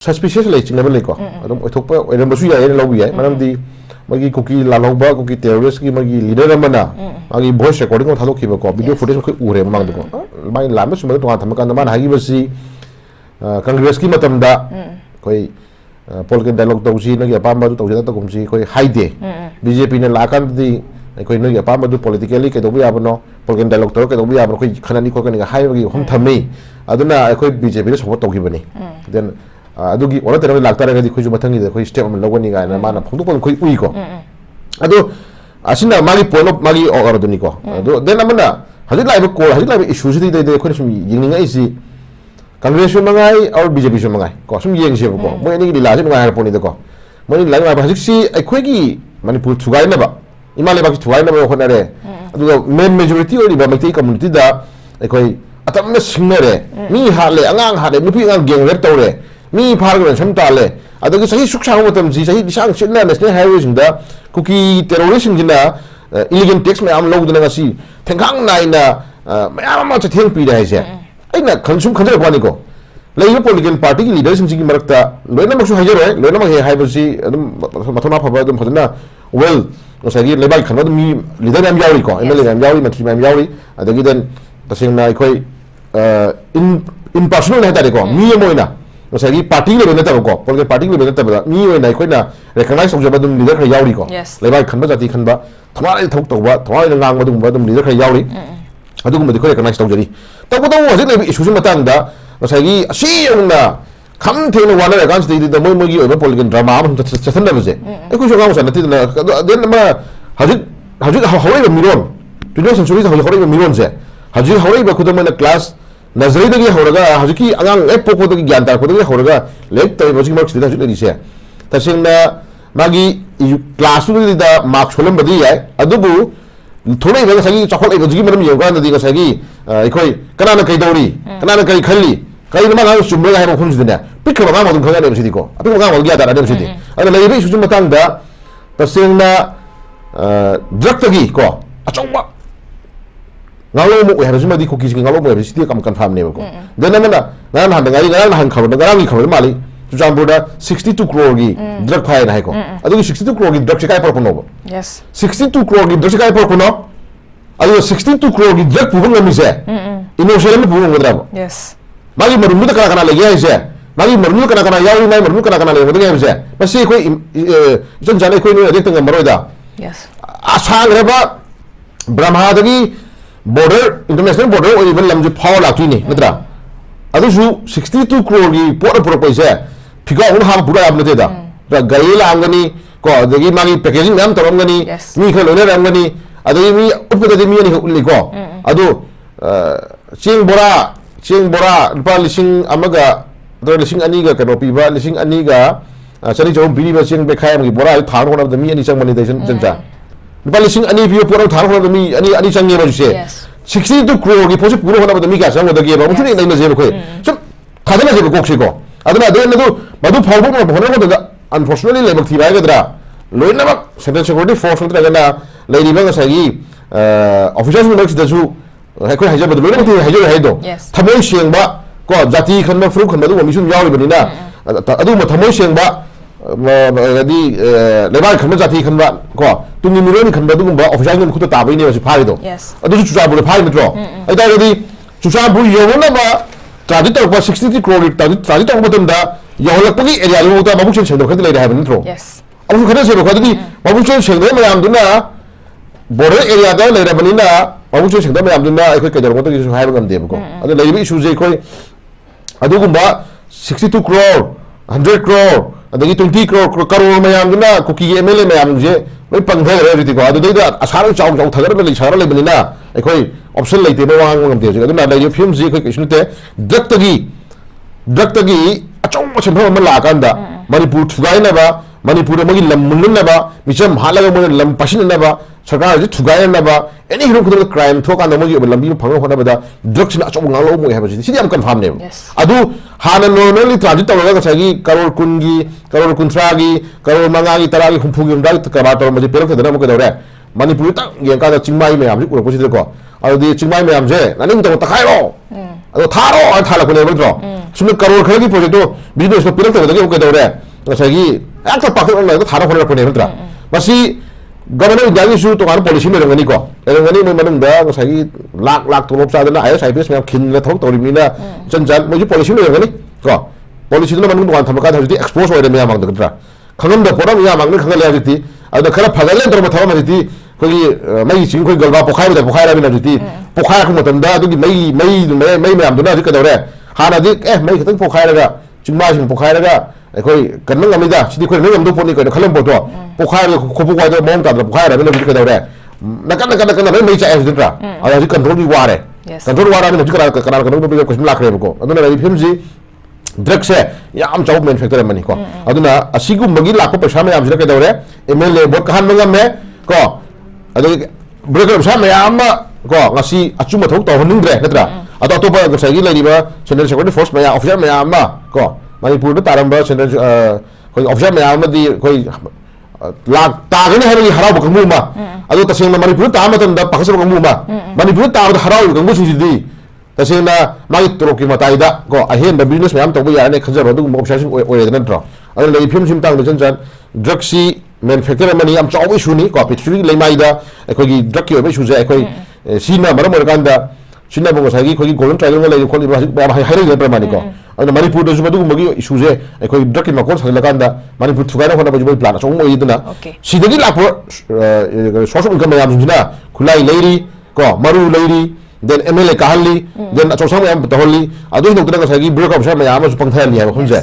suspicious lay ching level ko adum othok pa edam basu ya lobu ya manam di magi cookie la longba cookie terrorist ki magi leader amana magi voice recording ko thalo khiba ko video footage ko ure mang ko mai lam su ma to tham kan man hagi basi congress ki matam da koi political dialogue to ji nagi apam ba to ja to kum ji koi haide bjp ne la kan di koi nagi apam ba politically ke do ya bano political dialogue to ke do ya bano koi khanani ko kan ga hai gi hom thami aduna koi bjp ne support to gi bani then adugi ora tera lakta ga di khoju mathangi de khoi step am logani ga na mana phongdu kon khoi ui ko adu asina magi pono magi or duni ko adu den amana hajit lai ko hajit lai issue ji de khoi sum ying ngai si congress mangai or bjp sum mangai ko sum yeng se ko mo ni di la ji mangai poni de ko mo ni lai ba hajit si ai khoi gi manipur thugai na ba imale ba ki thugai na ba khona re adu main majority ori ba mai community da ai khoi atam na singnare mi ha le angang ha le nupi ang geng rep tawre mi pharaga sam tale adagi sahi suksang matam ji sahi bisang chitna national highway singda cookie terrorism jina illegal tax me am logdana ngasi thengkang naina mayam ma chatheng pi dai se aina khansum khanjar kwani ko lei political party ki leadership ji marakta loina maksu hajare loina ma he haibusi adum mathona phaba adum phajana well osagi lebai khanba mi leader am yawi ko mla am yawi matri am yawi adagi den tasingna ikoi in personal heta de ko mi moina Masagi party le bena ta ko political party le bena ta ba mi we nai khoi na recognize ong jaba dum leader khra yauri ko lebai khanba jati khanba thwa thok to ba thwa ngang ba dum ba dum leader khra yauri adu gum di khoi recognize to jari ta ko to wa jit le issue sim matang da masagi asi yong na kham the no wala against the moi moi gi oba political drama am chasan da bje e ko shoga musa nati na den ma hajit hawai ba miron 20th century hawai ba miron je hajit hawai ba khudam na class Nazari dagi horaga hajuki angang popo dagi gyan tar dagi horaga lek tai bajik mark sida hajut ni tasingna magi class tu da mark solam badi ya adubu thore ga sagi chakol bajik maram yoga nadi ga sagi ikoi kana kai dori kana kai khalli kai ma na sumre ga ha khun jidna pikka ba ma dum khaga ne sidi ko apik ga ma gya da ne sidi ada lei bi sujum matang da tasingna drug tagi ko achongba ngalo mo ha rajuma di ko kisi ngalo mo sidi kam confirm ne ko den na nan han ngai ngai han khabar ngai ngi khabar mali jambur da 62 crore gi drug phai na ko adu 62 crore gi drug chikai par kono yes 62 crore gi drug chikai par kono adu 62 crore gi drug pubung ngami se initially pubung ngadra yes magi marum da kana le ya se magi marum kana yawi mai marum kana le ngadra se masi ko jon jane ko ni adek tang maroi da yes asang reba brahma dagi border international border or even lamju power la tuni natra adusu 62 crore gi pora pora paisa phiga un ha pura ab nate da gai la angani ko adagi magi packaging nam toram gani mi khalo ne ram gani adagi mi upda de mi ni ulli ko adu ching bora pa lising amaga do lising ani ga kano pi ba lising ani ga chani jom bili ba ching be khai am gi bora thar hona da mi ani chang mani dation chanja Balising ani view pura thar hona mi ani changi ba juse 62 crore gi posi pura hona ba mi ga sang da ge ba mu chuni nai na je ko so khadana je ko ko aduna de na do madu phawbu ma hona ko da unfortunately level thi ba ga dra loina ba central security force tra ga na lady ba ga sagi officials mu next da su ha ko haja ba do loina thi haja ha do thamoi sieng ba ko jati khan ba fru khan ba do mi sun yawi ba ni na adu ma thamoi sieng ba di lebar khan ba jati khan ba ko tumi miron khan ba du ba official ngun khuta ta bai ne ba si phai do adu chu cha bu le phai metro ai da di chu cha bu yo na ba target to ba 63 crore target to ba dum da yo lak pagi area lu ta babu chen chen do khan le da ha ba metro yes abu khan se ro kha di babu chen chen do ma yam du na border area da le ra ba ni na babu chen chen do ma yam du na ai ko ke jar ko to ki su hai ba gam de ko adu le bi issue je ko adu gum ba 62 crore 100 crore adagi 20 crore mayam na cookie MLA mayam je mai pangtha re riti ko adu da asar chau thagar le chara le banina ekoi option leite ba wang ngam de adu na le film ji ko kisnute drug tagi achong ma chemba ma la kan da manipur thugai na ba manipur magi lam mun na ba micham halaga mo lam pasin na ba sarkar ji thugai na ba any hero ko crime thoka na magi lambi phang hona ba da drugs na achong ngalo mo ha ba ji am confirm ne adu hana normally transit tawga ga sagi karor kungi karor kuntragi karor mangagi taragi humpugi undai ka ba tor ma ji perok da na mo ka dore manipur ta nge ka da chingmai me am ji ko ko ji ko adu di chingmai me am je naning to ta khai ro ꯑꯗꯣ ꯊꯥꯔꯣ ꯍꯥꯏꯅ ꯊꯥꯜꯂꯛꯄꯅꯦꯕ ꯅꯠꯇ꯭ꯔꯣ ꯁꯨꯝꯅ ꯀꯔꯣꯔ ꯈꯔꯒꯤ ꯄ꯭ꯔꯣꯖꯦꯛꯇꯣ ꯕꯤꯖꯤꯅꯦꯁꯇꯣ ꯄꯤꯔꯛꯇꯕꯗꯒꯤ ꯑꯃꯨꯛ ꯀꯩꯗꯧꯔꯦ ꯉꯁꯥꯏꯒꯤ ꯍꯦꯛꯇ ꯄꯥꯛꯊꯣꯛꯅ ꯊꯥꯔ ꯍꯣꯠꯅꯔꯛꯄꯅꯦꯕ ꯅꯠꯇ꯭ꯔꯥ ꯃꯁꯤ ꯒꯚꯔꯟꯃꯦꯟꯠ ꯏꯟꯗꯤꯌꯥꯒꯤꯁꯨ ꯇꯣꯉꯥꯟꯕ ꯄꯣꯂꯤꯁꯤ ꯂꯩꯔꯝꯒꯅꯤꯀꯣ ꯂꯩꯔꯝꯒꯅꯤ ꯃꯣꯏ ꯃꯅꯨꯡꯗ ꯉꯁꯥꯏꯒꯤ ꯂꯥꯛ ꯇꯣꯂꯣꯞ ꯆꯥꯗꯅ IAS ꯃꯌꯥꯝ ꯈꯤꯟꯅ ꯊꯕꯛ ꯇꯧꯔꯤꯕꯅꯤꯅ ꯏꯆꯟ ꯃꯣꯏꯁꯨ ꯄꯣꯂꯤꯁꯤ ꯂꯩꯔꯝꯒꯅꯤ ꯀꯣ ꯄꯣꯂꯤꯁꯤꯗꯨꯅ ꯃꯅꯨꯡ ꯇꯣꯉꯥꯟ ꯊꯝꯃꯀꯥꯟꯗ ꯍꯧꯖꯤꯛꯇꯤ ꯑꯦꯛꯁꯄꯣꯖ ꯑꯣꯏꯔꯦ ꯃꯌꯥꯝ ꯃꯥꯡꯗ ꯅꯠꯇ꯭ꯔꯥ ꯈꯪꯉꯝꯗꯕ ꯄꯣꯠ ꯑꯃ ꯃꯌꯥꯝ ꯃꯥꯡꯗ ꯈꯪꯍꯜꯂꯦ ꯍꯧꯖꯤꯛꯇꯤ ꯑꯗꯨꯅ ꯈꯔ ꯐꯒꯠꯂꯦꯅ ꯇꯧꯔꯝꯕ ꯊꯕꯛ ꯍꯧꯖꯤꯛꯇꯤ ꯑꯩꯈꯣꯏꯒꯤ ꯃꯩ ꯆꯤꯡ ꯑꯩꯈꯣꯏ ꯒꯜꯕꯥ ꯄꯣꯛꯈꯥꯏꯕꯗ ꯄꯣꯛꯈꯥꯏꯔꯕꯅꯤꯅ ꯍꯧꯖꯤꯛꯇꯤ ꯄꯣꯛꯈꯥꯏꯔꯛꯄ ꯃꯇꯝꯗ ꯑꯗꯨꯒꯤ ꯃꯩ ꯃꯌꯥꯝꯗꯨꯅ ꯍꯧꯖꯤꯛ ꯀꯩꯗꯧꯔꯦ ꯍꯥꯟꯅꯗꯤ ꯃꯩ ꯈꯤꯇꯪ ꯄꯣꯛꯈꯥꯏꯔꯒ ꯆꯤꯡꯃꯥꯁꯤꯡ ꯄꯣꯛꯈꯥꯏꯔꯒ ꯑꯩꯈꯣꯏ ꯀꯟꯕ ꯉꯝꯃꯤꯗ ꯁꯤꯗꯤ ꯑꯩꯈꯣꯏ ꯂꯣꯏ ꯉꯝꯗꯕ ꯄꯣꯠꯅꯤ ꯀꯩꯅꯣ ꯈꯜꯂꯝꯕ ꯄꯣꯠꯇꯣ ꯄꯣꯛꯈꯥꯏꯔꯒ ꯈꯣꯞꯄꯨ ꯋꯥꯏꯗ ꯃꯑꯣꯡ ꯇꯥꯗꯅ ꯄꯣꯛꯈꯥꯏꯔꯕꯅꯤꯅ ꯍꯧꯖꯤꯛ ꯀꯩꯗꯧꯔꯦ ꯅꯥꯀꯟ ꯂꯣꯏ ꯃꯩ ꯆꯥꯛꯑꯦ ꯍꯧꯖꯤꯛ ꯅꯠꯇ꯭ꯔꯥ ꯑꯗꯣ ꯍꯧꯖꯤꯛ ꯀꯟꯇ꯭ꯔꯣꯜꯒꯤ ꯋꯥꯔꯦ ꯀꯟꯇ꯭ꯔꯣꯜ ꯋꯥꯔꯕꯅꯤꯅ ꯍꯧꯖꯤꯛ ꯀꯅꯥ ꯀꯩꯅꯣ ꯀꯣꯏꯁꯟ ꯂꯥꯛꯈ꯭ꯔꯦꯕꯀꯣ ꯑꯗꯨꯅ ꯂꯩꯔꯤꯕ ꯐꯤꯕꯝꯁꯤ ꯗ꯭ꯔꯒꯁꯦ ꯌꯥꯝ ꯆꯥꯎꯕ ꯃꯦꯟ ꯐꯦꯛꯇꯔ ꯑꯃꯅꯤꯀꯣ ꯑꯗꯨꯅ ꯑꯁꯤꯒꯨꯝꯕꯒꯤ ꯂꯥꯛꯄ ꯄꯩꯁꯥ ꯃꯌꯥꯝꯁꯤꯅ ꯀꯩꯗꯧꯔꯦ MLA ꯚꯣꯠ ꯀꯥꯍꯟꯕ ꯉꯝꯃꯦ ꯀꯣ ꯑꯗꯒꯤ ꯕ꯭ꯔꯣꯀꯔ ꯄꯩꯁꯥ ꯃꯌꯥꯝ ꯑꯃ ꯀꯣ ꯉꯁꯤ ꯑꯆꯨꯝꯕ ꯊꯕꯛ ꯇꯧꯍꯟꯅꯤꯡꯗ꯭ꯔꯦ ꯅꯠꯇ꯭ꯔꯥ ꯑꯗꯣ ꯑꯇꯣꯞꯄ ꯉꯁꯥꯏꯒꯤ ꯂꯩꯔꯤꯕ ꯁꯦꯟꯇ꯭ꯔꯦꯜ ꯁꯦꯀ꯭ꯌꯨꯔꯤꯇꯤ ꯐꯣꯔꯁ ꯃꯌꯥꯝ ꯑꯣꯐꯤꯁꯥꯔ ꯃꯌꯥꯝ ꯑꯃ ꯀꯣ ꯃꯅꯤꯄꯨꯔꯗ ꯇꯥꯔꯝꯕ ꯁꯦꯟꯇ꯭ꯔꯦꯜ ꯑꯩꯈꯣꯏ ꯑꯣꯐꯤꯁꯥꯔ ꯃꯌꯥꯝ ꯑꯃꯗꯤ ꯑꯩꯈꯣꯏ ꯂꯥꯛ ꯇꯥꯒꯅꯤ ꯍꯥꯏꯕꯒꯤ ꯍꯔꯥꯎꯕ ꯀꯥꯡꯕꯨ ꯑꯃ ꯑꯗꯣ ꯇꯁꯦꯡꯅ ꯃꯅꯤꯄꯨꯔꯗ ꯇꯥꯕ ꯃꯇꯝꯗ ꯄꯥꯈꯠꯆꯕ ꯀꯥꯡꯕꯨ ꯑꯃ ꯃꯅꯤꯄꯨꯔꯗ ꯇꯥꯕꯗ ꯍꯔꯥꯎꯔꯤꯕ ꯀꯥꯡꯕꯨꯁꯤꯡꯁꯤꯗꯤ ꯇꯁꯦꯡꯅ ꯃꯥꯒꯤ ꯇꯣꯂꯣꯞꯀꯤ ꯃꯇꯥꯏꯗ ꯀꯣ ꯑꯍꯦꯟꯕ ꯕꯤꯖꯤꯅꯦꯁ ꯃꯌꯥꯝ ꯇꯧꯕ ꯌꯥꯔꯅꯤ ꯈꯟꯖꯕ ꯑꯗꯨꯒꯨꯝꯕ ꯑꯣꯐꯤꯁꯥꯔꯁꯤꯡ ꯑꯣꯏꯔꯦꯗ ꯅꯠꯇ꯭ꯔꯣ ꯑꯗꯨꯅ ꯂꯩꯔꯤꯕ ꯐꯤꯕꯝꯁꯤ ꯃꯇꯥꯡꯗ ꯆꯟ ꯗ꯭ꯔꯒꯁꯤ ꯃꯦꯅꯨꯐꯦꯛꯆꯔ ꯑꯃꯅꯤ ꯌꯥꯝ ꯆꯥꯎꯕ ꯏꯁꯨꯅꯤ ꯀꯣ ꯄ꯭ꯔꯤꯊꯤꯕꯤꯒꯤ ꯂꯩꯃꯥꯏꯗ ꯑꯩꯈꯣꯏꯒꯤ ꯗ꯭ꯔꯒꯀꯤ ꯑꯣꯏꯕ ꯏꯁꯨꯁꯦ ꯑꯩꯈꯣꯏ ꯁꯤꯅ ꯃꯔꯝ ꯑꯣꯏꯔꯀꯥꯟꯗ ꯁꯤꯅꯕꯨ ꯉꯁꯥꯏꯒꯤ ꯑꯩꯈꯣꯏꯒꯤ ꯒꯣꯜꯗꯟ ꯇ꯭ꯔꯥꯏꯒꯜꯒ ꯂꯩꯔꯤꯕ ꯈꯣꯠꯂꯤꯕ ꯍꯧꯖꯤꯛ ꯃꯌꯥꯝ ꯍꯥꯏꯅꯔꯤꯕ ꯅꯠꯇ꯭ꯔ ꯃꯥꯅꯤꯀꯣ ꯑꯗꯨꯅ ꯃꯅꯤꯄꯨꯔꯗꯁꯨ ꯃꯗꯨꯒꯨꯝꯕꯒꯤ ꯏꯁꯨꯁꯦ ꯑꯩꯈꯣꯏ ꯗ꯭ꯔꯒꯀꯤ ꯃꯀꯣꯟ ꯁꯥꯒꯠꯂꯀꯥꯟꯗ ꯃꯅꯤꯄꯨꯔ ꯊꯨꯒꯥꯏꯅ ꯍꯣꯠꯅꯕꯁꯨ ꯃꯣꯏ ꯄ꯭ꯂꯥꯟ ꯑꯆꯧꯕ ꯑꯣꯏꯗꯅ ꯁꯤꯗꯒꯤ ꯂꯥꯛꯄ ꯁꯣꯔꯁ ꯑꯣꯐ ꯏꯟꯀꯝ ꯃꯌꯥꯝꯁꯤꯡꯁꯤꯅ ꯈꯨꯠꯂꯥꯏ ꯂꯩꯔꯤ ꯀꯣ ꯃꯔꯨ ꯂꯩꯔꯤ ꯗꯦꯟ MLA ꯀꯥꯍꯜꯂꯤ ꯗꯦꯟ ꯑꯆꯧ ꯑꯁꯥꯡ ꯃꯌꯥꯝ ꯇꯧꯍꯜꯂꯤ ꯑꯗꯨꯒꯤ ꯅꯠꯇꯅ ꯉꯁꯥꯏꯒꯤ ꯕ꯭ꯌꯨꯔꯣꯀ꯭ꯔꯥꯠ ꯑꯣꯐꯤꯁꯥꯔ ꯃꯌꯥꯝ ꯑꯃꯁꯨ ꯄꯪꯊꯍꯜꯂꯤ ꯍꯥꯏꯕ ꯃꯐꯝꯁꯦ